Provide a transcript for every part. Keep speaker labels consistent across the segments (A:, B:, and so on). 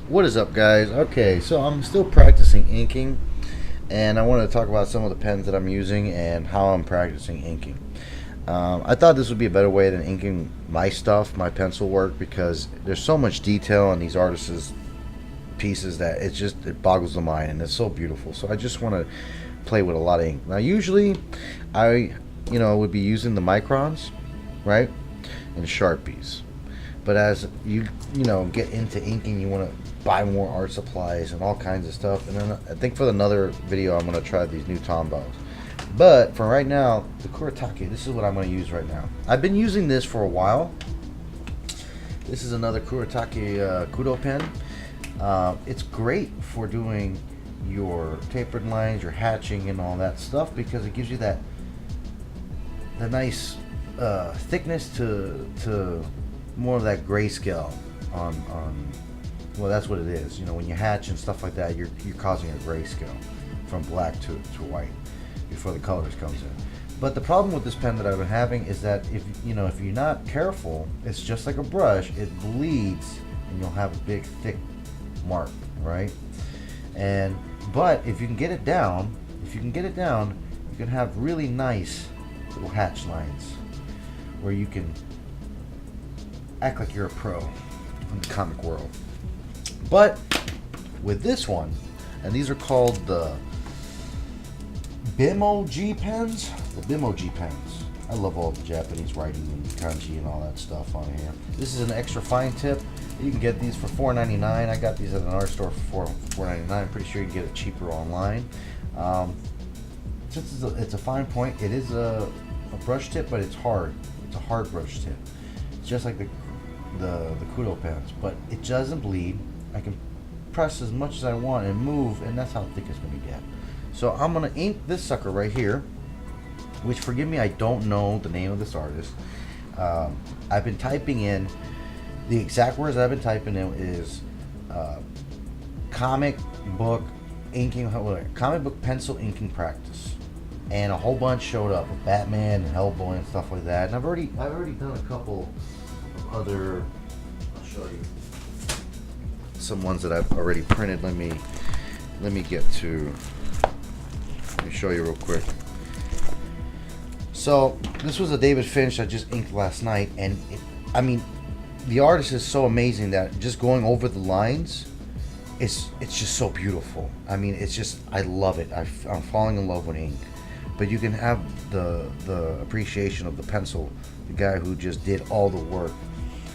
A: What is up, guys? Okay, so I'm still practicing inking, and I wanted to talk about some of the pens that I'm using and how I'm practicing inking. I thought this would be a better way than inking my stuff, my pencil work, because there's so much detail in these artists' pieces that it boggles the mind, and it's so beautiful. So I just want to play with a lot of ink. Now, usually, I would be using the microns, right, and Sharpies. But as you get into inking, you want to buy more art supplies and all kinds of stuff. And then I think for another video, I'm going to try these new Tombows. But for right now, the Kuretake, this is what I'm going to use right now. I've been using this for a while. This is another Kuretake Kudo pen. It's great for doing your tapered lines, your hatching, and all that stuff because it gives you the nice thickness to more of that grayscale on well, that's what it is. When you hatch and stuff like that, you're causing a grayscale from black to white before the colors comes in. But the problem with this pen that I've been having is that if you're not careful, it's just like a brush, it bleeds and you'll have a big thick mark, right? But if you can get it down, you can have really nice little hatch lines where you can act like you're a pro in the comic world. But with this one, and these are called the Bitmoji Pens. The Bitmoji Pens. I love all the Japanese writing and kanji and all that stuff on here. This is an extra fine tip. You can get these for $4.99. I got these at an art store for $4.99. I'm pretty sure you can get it cheaper online. Since it's a fine point, it is a brush tip, but it's hard. It's a hard brush tip. It's just like the Kudo pens, but it doesn't bleed. I can press as much as I want and move, and that's how thick it's going to get. So I'm going to ink this sucker right here, which, forgive me, I don't know the name of this artist. I've been typing in, the exact words I've been typing in is comic book pencil inking practice. And a whole bunch showed up with Batman and Hellboy and stuff like that. And I've already done a couple of other, I'll show you some ones that I've already printed. Let me show you real quick. So this was a David Finch I just inked last night, and the artist is so amazing that just going over the lines, it's just so beautiful. I love it. I'm falling in love with ink. But you can have the appreciation of the pencil, the guy who just did all the work.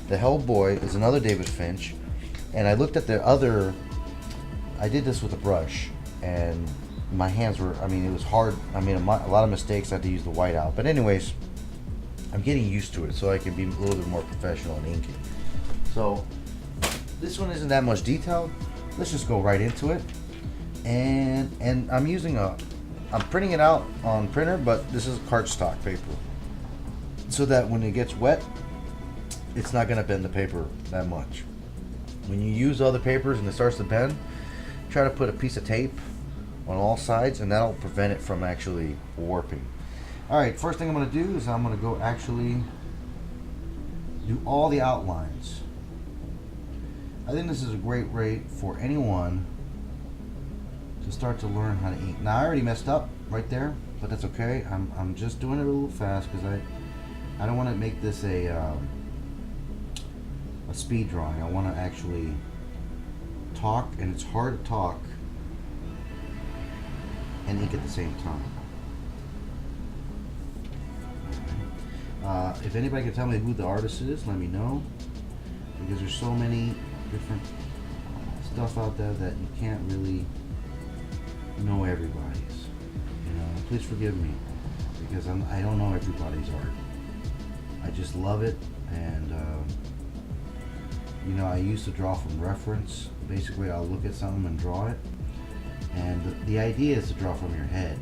A: The Hellboy is another David Finch, and I looked at I did this with a brush, and my hands were, it was hard. I made a lot of mistakes. I had to use the white out. But anyways, I'm getting used to it, so I can be a little bit more professional in inking. So this one isn't that much detail. Let's just go right into it. And I'm printing it out on printer, but this is cardstock paper, so that when it gets wet, it's not going to bend the paper that much. When you use other papers and it starts to bend, try to put a piece of tape on all sides, and that'll prevent it from actually warping. Alright, first thing I'm going to do is I'm going to go actually do all the outlines. I think this is a great way for anyone to start to learn how to ink. Now I already messed up right there, but that's okay. I'm just doing it a little fast because I don't want to make this a speed drawing. I want to actually talk, and it's hard to talk and ink at the same time. If anybody can tell me who the artist is, let me know, because there's so many different stuff out there that you can't really know everybody's. Please forgive me, because I don't know everybody's art. I just love it, and I used to draw from reference. Basically, I'll look at something and draw it, and the idea is to draw from your head,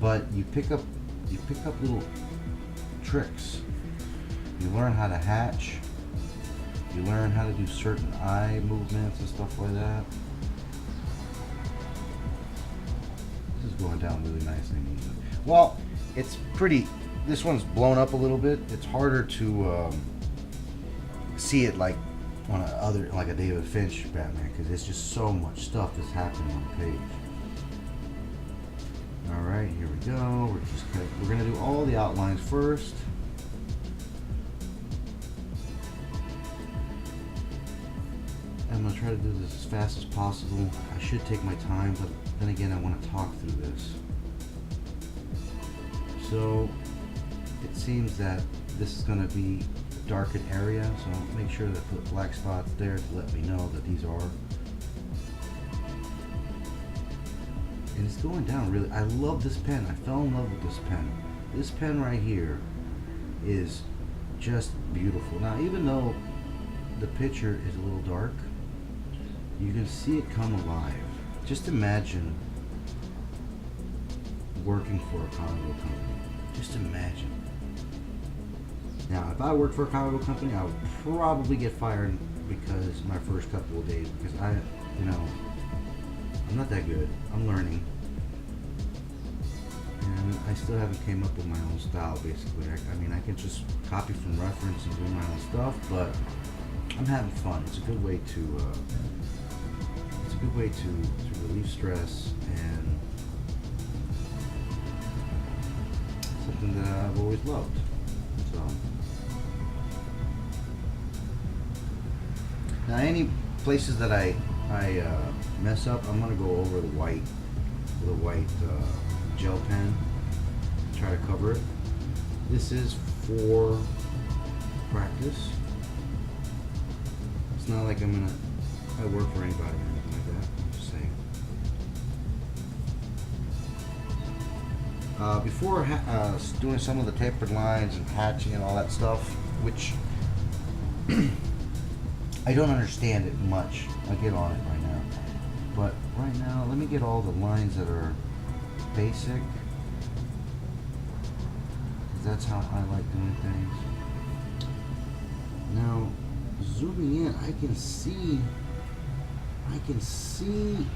A: but you pick up little tricks. You learn how to hatch. You learn how to do certain eye movements and stuff like that. This is going down really nicely. Well, it's pretty. This one's blown up a little bit. It's harder to see it like on a other, like a David Finch Batman, because there's just so much stuff that's happening on the page. All right, here we go. We're gonna do all the outlines first. I'm gonna try to do this as fast as possible. I should take my time, but then again, I want to talk through this. So it seems that this is gonna be a darkened area, so I'll make sure that I put black spots there to let me know that these are. And it's going down really. I love this pen. I fell in love with this pen. This pen right here is just beautiful. Now, even though the picture is a little dark, you can see it come alive. Just imagine working for a comic book company. Just imagine. Now, if I worked for a comic book company, I would probably get fired because my first couple of days, because I'm not that good. I'm learning. And I still haven't came up with my own style, basically. I mean, I can just copy from reference and do my own stuff, but I'm having fun. It's a good way to relieve stress, and something that I've always loved. So now, any places that I mess up, I'm gonna go over the white gel pen, try to cover it. This is for practice. It's not like I work for anybody or anything like that. I'm just saying. Before doing some of the tapered lines and hatching and all that stuff, which I don't understand it much. I'll get on it right now. But right now, let me get all the lines that are basic, because that's how I like doing things. Now, zooming in, I can see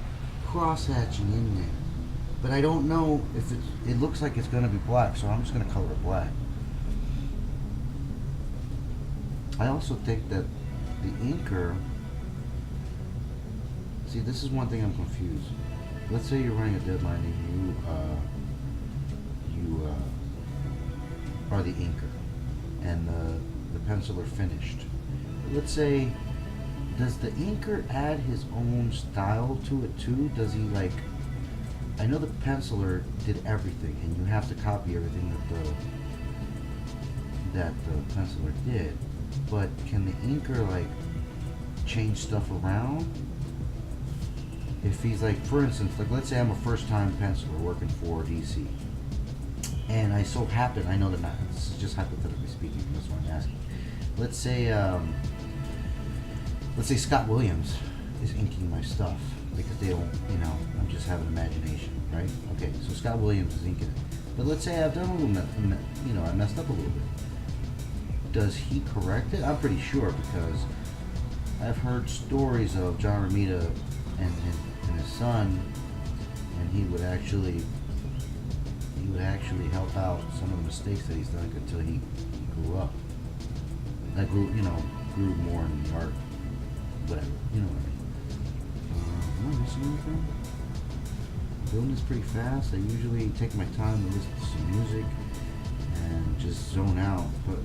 A: cross-hatching in there, but I don't know if it looks like it's going to be black, so I'm just going to color it black. I also think that the inker, see, this is one thing I'm confused. Let's say you're running a deadline and you are the inker and the pencil are finished. Let's say, does the inker add his own style to it too? Does he, like, I know the penciler did everything and you have to copy everything that the penciler did, but can the inker, like, change stuff around? If he's, like, for instance, like, let's say I'm a first-time penciler working for DC, and I so happen, I know that not, this is just hypothetically speaking, that's what I'm asking. Let's say Scott Williams is inking my stuff, because they don't, I'm just having imagination, right? Okay, so Scott Williams is inking it. But let's say I've done a little, I messed up a little bit. Does he correct it? I'm pretty sure, because I've heard stories of John Romita and his son, and he would actually help out some of the mistakes that he's done until he grew up. I grew more in the art, whatever, you know what I mean. Am I missing anything? Doing this pretty fast. I usually take my time to listen to some music and just zone out, but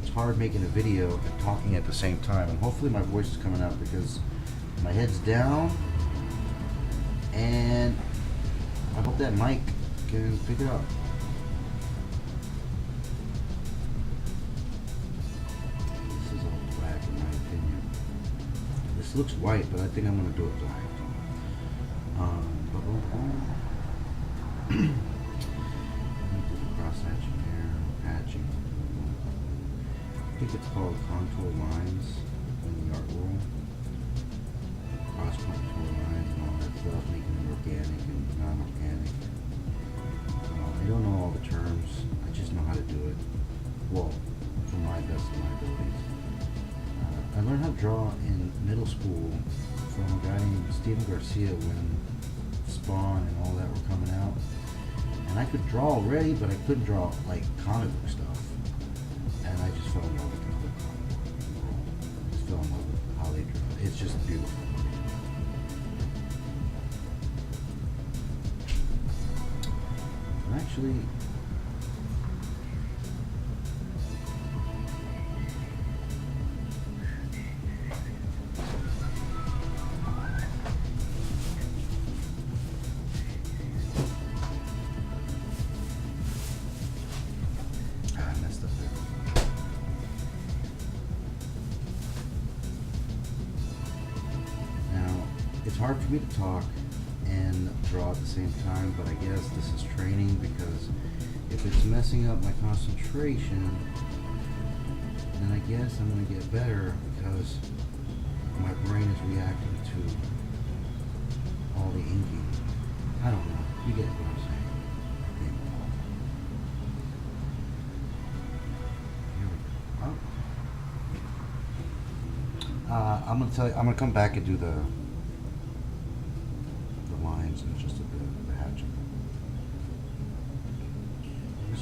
A: it's hard making a video and talking at the same time, and hopefully my voice is coming out because my head's down, and I hope that mic can pick it up. This is all black in my opinion. This looks white, but I think I'm going to do it black. Cross-hatching here, patching. I think it's called contour lines in the art world. Cross contour lines and all that stuff, making it organic and non-organic. I don't know all the terms. I just know how to do it. Well, to my best of my abilities. I learned how to draw in middle school from a guy named Steven Garcia when Spawn and all that were coming out. And I could draw already, but I couldn't draw like comic book stuff. And I just fell in love with the whole comic book world. I just fell in love with how actually. I messed up there. Now, it's hard for me to talk and draw at the same time, but I guess this is training, because if it's messing up my concentration, then I guess I'm going to get better, because my brain is reacting to all the inking. I don't know. You get what I'm saying. Here we go. Oh. I'm going to tell you, I'm going to come back and do the lines in just a bit, the hatching.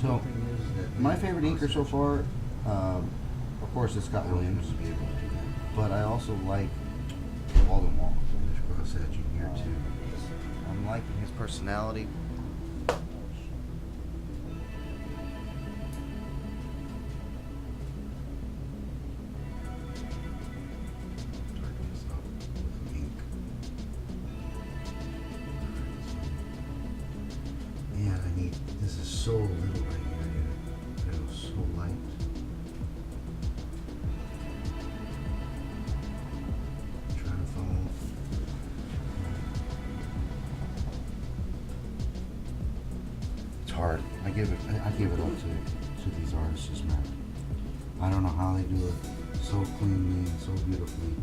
A: So, my favorite inker so far, of course, it's Scott Williams, but I also like Walden Wall. There's cross hatching here too. I'm liking his personality. Yeah, I need, this is so little right here, but it was so light. I'm trying to follow. It's hard. I give it up to these artists, man. I don't know how they do it so cleanly and so beautifully.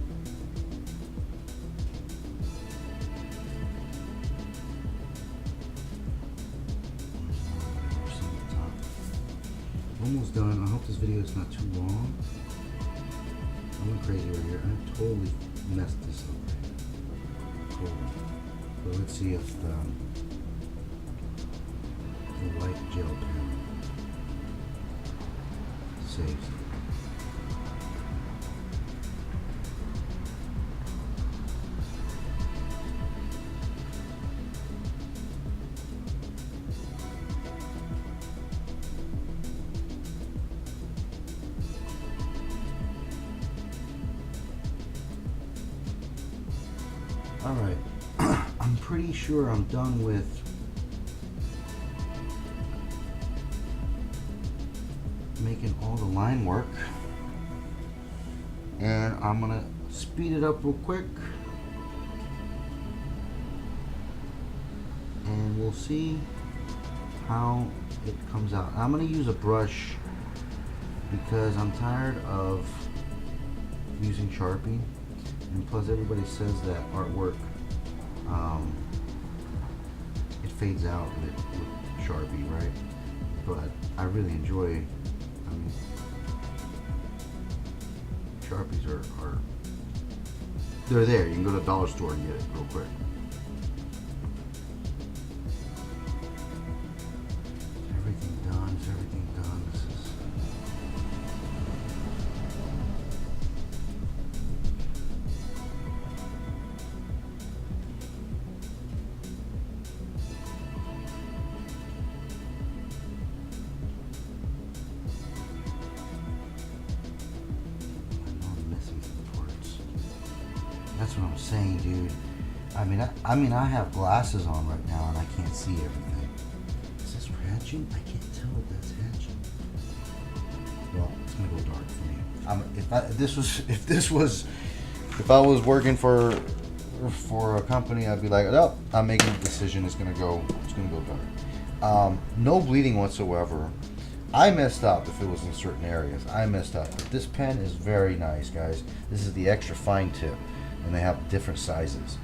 A: Almost done. I hope this video is not too long. I went crazy right here. I totally messed this up right here. Totally. But let's see if the white gel pen saves it. Alright, I'm pretty sure I'm done with making all the line work, and I'm gonna speed it up real quick and we'll see how it comes out. I'm gonna use a brush because I'm tired of using Sharpie. And plus, everybody says that artwork, it fades out with Sharpie, right? But I really enjoy, I mean, Sharpies are they're there. You can go to the dollar store and get it real quick. Everything done, is everything done? This is... That's what I'm saying, dude. I mean, I have glasses on right now and I can't see everything. Is this hatching? I can't tell if that's hatching. Well, it's gonna go dark for me. If I was working for a company, I'd be like, oh, I'm making a decision. It's gonna go dark. No bleeding whatsoever. I messed up if it was in certain areas. I messed up. But this pen is very nice, guys. This is the extra fine tip. And they have different sizes.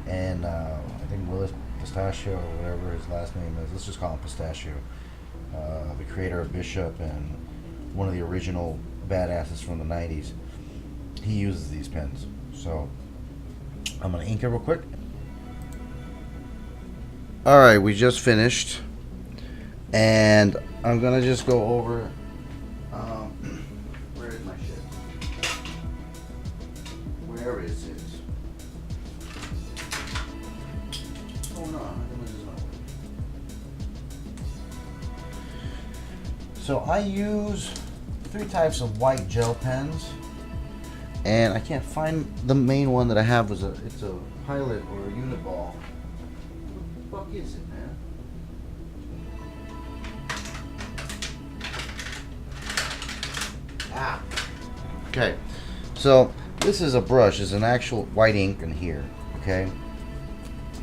A: And I think Willis Pistachio, or whatever his last name is, let's just call him Pistachio, the creator of Bishop and one of the original badasses from the 90s, he uses these pens. So I'm going to ink it real quick. Alright, we just finished. And I'm going to just go over... where is my shit? Where is it? What's going on? How come this is not working? So I use 3 types of white gel pens, and I can't find the main one that I have. It's a Pilot or a Uniball. What the fuck is it, man? Ah. Okay. So this is a brush. It's an actual white ink in here. Okay.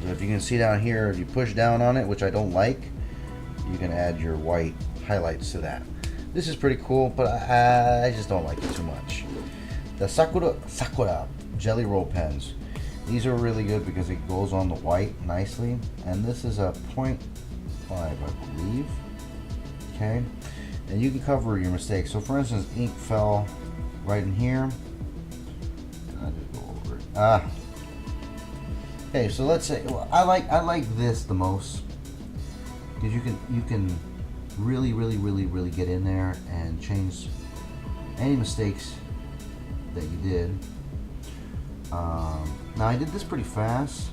A: So if you can see down here, if you push down on it, which I don't like, you can add your white highlights to that. This is pretty cool, but I just don't like it too much. The Sakura Jelly Roll pens. These are really good because it goes on the white nicely. And this is a 0.5, I believe. Okay. And you can cover your mistakes. So for instance, ink fell right in here. I'll just go over it. Okay, so let's say, well, I like this the most because you can really get in there and change any mistakes that you did. Now I did this pretty fast.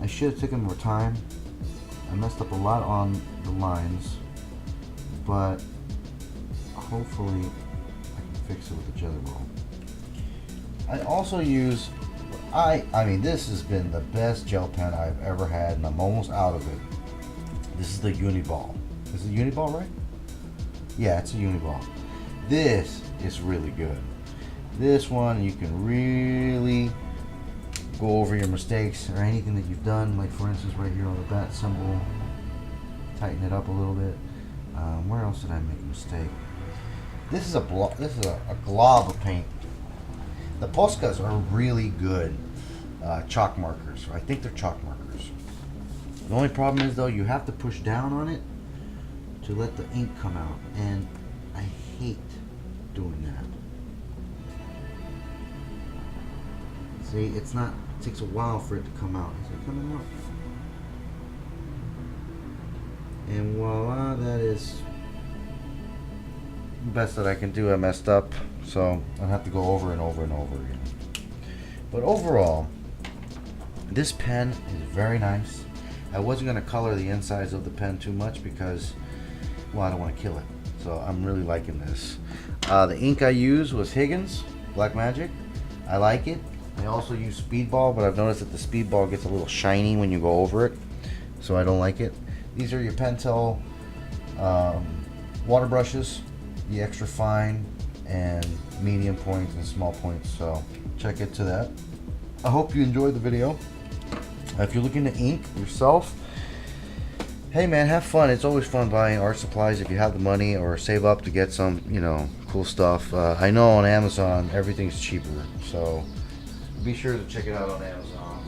A: I should have taken more time. I messed up a lot on the lines, but hopefully I can fix it with the jelly roll. I also use, I mean, this has been the best gel pen I've ever had, and I'm almost out of it. This is the Uniball. Is it Uniball, right? Yeah, it's a Uniball. This is really good. This one, you can really go over your mistakes or anything that you've done. Like for instance, right here on the bat symbol, tighten it up a little bit. Where else did I make a mistake? This is a glob of paint. The Poscas are really good chalk markers. I think they're chalk markers. The only problem is though, you have to push down on it to let the ink come out, and I hate doing that. See, it takes a while for it to come out. Is it coming out? And voila, that is the best that I can do. I messed up, so I'll have to go over and over and over again. But overall, this pen is very nice. I wasn't going to color the insides of the pen too much because, well, I don't want to kill it. So I'm really liking this. The ink I used was Higgens Black Magic. I like it. I also use Speedball, but I've noticed that the Speedball gets a little shiny when you go over it, so I don't like it. These are your Pentel water brushes, the extra fine and medium points and small points, so check it to that. I hope you enjoyed the video. If you're looking to ink yourself, hey man, have fun. It's always fun buying art supplies if you have the money, or save up to get some, you know, cool stuff. I know on Amazon everything's cheaper, so be sure to check it out on Amazon.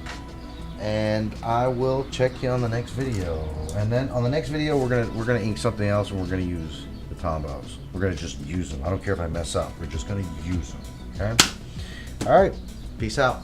A: And I will check you on the next video. And then on the next video, we're gonna ink something else, and we're gonna use the Tombos. We're gonna just use them. I don't care if I mess up. We're just gonna use them. Okay. All right. Peace out.